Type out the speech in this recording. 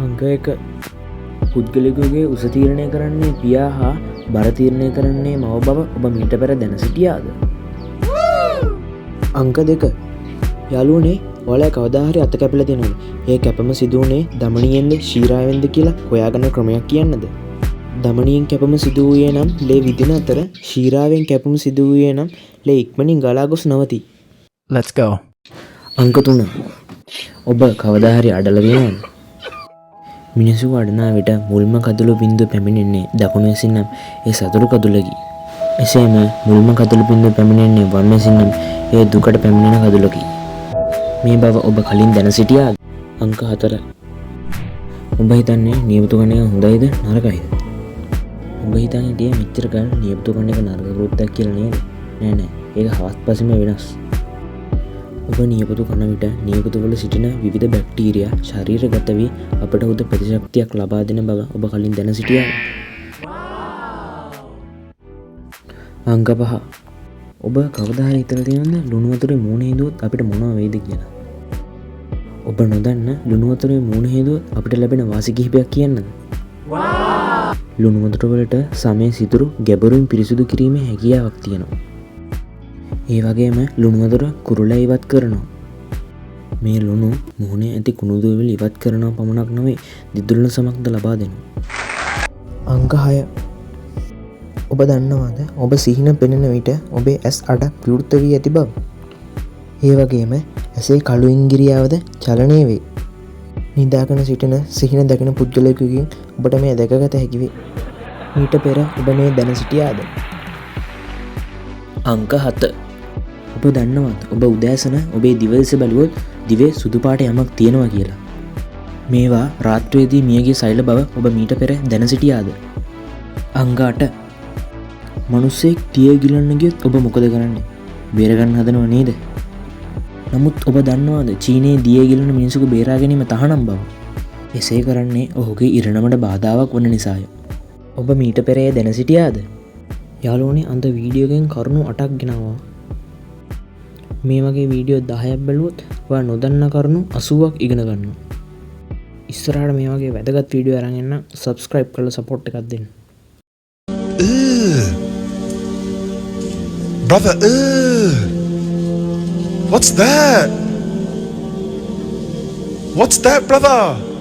අංක 1 පුද්ගලිකගේ උස තීරණය කරන්නේ පියා හා බර තීරණය කරන්නේ මව බව ඔබ මීට පෙර දැන සිටියාද? අංක 2 යාළුවනේ ඔයාලා කවදාහරි අත කැපිලා තියෙනවද? ඒ කැපම සිදු වුණේ ධමනියෙන්ද ශීරාවෙන්ද කියලා හොයාගන්න ක්‍රමයක් කියන්නද? ධමනියෙන් කැපම සිදු වූයේ නම් ලේ විදින අතර ශීරාවෙන් කැපම සිදු වූයේ නම් ලේ ඉක්මනින් ගලා ගොස් නවතී. Let's go. අංක 3 ඔබ කවදාහරි අඩල වෙනවද? මිනිසු වඩනා විට මුල්ම කදුළු බිඳුව පැමිණෙන්නේ දකුණු ඇසින් නම් ඒ සතුරු කදුලකි. එසේම මුල්ම කදුළු බිඳුව පැමිණෙන්නේ වම් ඇසින් නම් ඒ දුකට පැමිණෙන කදුලකි. මේ බව ඔබ කලින් දැන සිටියාද? අංක 4 ඔබ හිතන්නේ නියපොතු කන එක හොඳයිද නරකයිද? ඔබ හිතන්නේ හිටියේ මෙච්චර කල් නියපොතු කන එක නරක වෘත්තයක් කියලා නේද? නෑ ඒක හාත්පසින්ම වෙනස්. ඔබ නියපොතු කන විට නියපොතු වල සිටින විවිධ බැක්ටීරියා ශරීරගත වී අපට උද ප්‍රතිශක්තියක් ලබා දෙන බව ඔබ කලින් දැන සිටියාද? අංක 5 ඔබ කවදා හරි හිතලා තියෙනවද ලුණු වතුරේ මූණ හේදුවොත් අපිට මොනවා වෙයිද කියලා? ඔබ නොදන්න ලුණු වතුරේ මූණ හේදුවොත් අපිට ලැබෙන වාසි කිහිපයක් කියන්නද? ලුණු වතුර වලට සමේ සිදුරු ගැඹුරින් පිරිසුදු කිරීමේ හැකියාවක් තියෙනවා. ඒ වගේම ලුණු වතුර කුරුල්ලා ඉවත් කරනවා. මේ ලුණු මුහුණේ ඇති කුණු දුවවිලි ඉවත් කරනවා පමණක් නොවේ දිදුලන සමක්ද ලබා දෙනවා. අංක 6 ඔබ දන්නවද ඔබ සිහින පෙනෙන විට ඔබේ ඇස් 8ක් විවෘත වී ඇති බව? ඒ වගේම ඇසේ කළු ඉංගිරියාවද චලනය වේ. නිදාගෙන සිටින සිහින දකින පුද්ගලයෙකුගෙන් ඔබට මේ දැකගත හැකි වේ. මීට පෙර ඔබ මේ දැන සිටියාද? අංක 7 ඔබ දන්නවද ඔබ උදෑසන ඔබේ දිව දෙස බැලුවොත් දිවේ සුදු පාට යමක් තියෙනවා කියලා? මේවා රාත්‍රියේදී මියගිය සෛල බව ඔබ මීට පෙර දැන සිටියාද? අංක 8 මිනිස්සෙක් තිය ගිලන්න ගියොත් ඔබ මොකද කරන්නේ? බේරගන්න හදනව නේද? නමුත් ඔබ දන්නවද චීනයේ දිය ගිලන මිනිසෙකු බේරා ගැනීම තහනම් බව? එසේ කරන්නේ ඔහුගේ ඉරණමට බාධාවක් වන නිසාය. ඔබ මීට පෙර දැන සිටියාද? යාළුවනේ අද වීඩියෝ එකෙන් කරුණු 8ක් ගෙනාවා. මේ වගේ වීඩියෝ 10ක් බැලුවොත් ඔයා නොදන්න කරුණු 80ක් ඉගෙන ගන්නවා. ඉස්සරහට මේ වගේ වැදගත් වීඩියෝ අරන් එන්න subscribe කරලා support එකක් දෙන්න. Brother, what's that? What's that, brother?